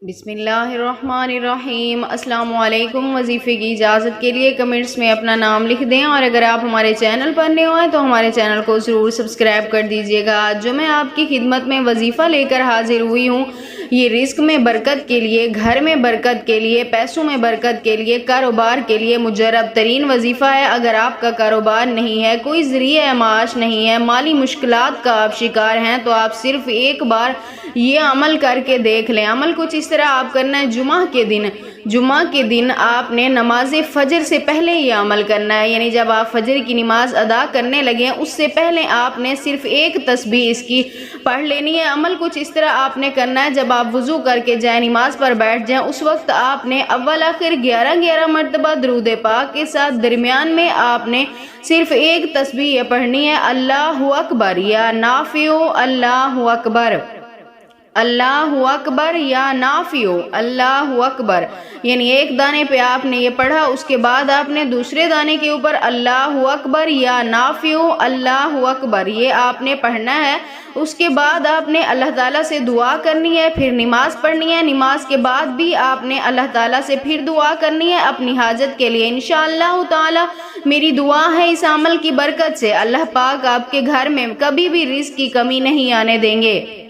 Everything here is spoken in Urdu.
بسم اللہ الرحمن الرحیم۔ السلام علیکم۔ وظیفے کی اجازت کے لیے کمنٹس میں اپنا نام لکھ دیں، اور اگر آپ ہمارے چینل پر نئے ہوئے تو ہمارے چینل کو ضرور سبسکرائب کر دیجیے گا۔ آج جو میں آپ کی خدمت میں وظیفہ لے کر حاضر ہوئی ہوں، یہ رزق میں برکت کے لیے، گھر میں برکت کے لیے، پیسوں میں برکت کے لیے، کاروبار کے لیے مجرب ترین وظیفہ ہے۔ اگر آپ کا کاروبار نہیں ہے، کوئی ذریعہ معاش نہیں ہے، مالی مشکلات کا آپ شکار ہیں، تو آپ صرف ایک بار یہ عمل کر کے دیکھ لیں۔ عمل کچھ اس طرح آپ کرنا ہے، جمعہ کے دن آپ نے نماز فجر سے پہلے یہ عمل کرنا ہے، یعنی جب آپ فجر کی نماز ادا کرنے لگیں اس سے پہلے آپ نے صرف ایک تسبیح اس کی پڑھ لینی ہے۔ عمل کچھ اس طرح آپ نے کرنا ہے، جب آپ وضو کر کے جائیں نماز پر بیٹھ جائیں، اس وقت آپ نے اول آخر 11 مرتبہ درود پاک کے ساتھ درمیان میں آپ نے صرف ایک تسبیح یہ پڑھنی ہے، اللہ اکبر یا نافع اللہ اکبر، اللہ اکبر یا نافع اللہ اکبر، یعنی ایک دانے پہ آپ نے یہ پڑھا، اس کے بعد آپ نے دوسرے دانے کے اوپر اللہ اکبر یا نافع اللہ اکبر یہ آپ نے پڑھنا ہے۔ اس کے بعد آپ نے اللہ تعالیٰ سے دعا کرنی ہے، پھر نماز پڑھنی ہے، نماز کے بعد بھی آپ نے اللہ تعالیٰ سے پھر دعا کرنی ہے اپنی حاجت کے لیے۔ انشاءاللہ تعالیٰ میری دعا ہے اس عمل کی برکت سے اللہ پاک آپ کے گھر میں کبھی بھی رزق کی کمی نہیں آنے دیں گے۔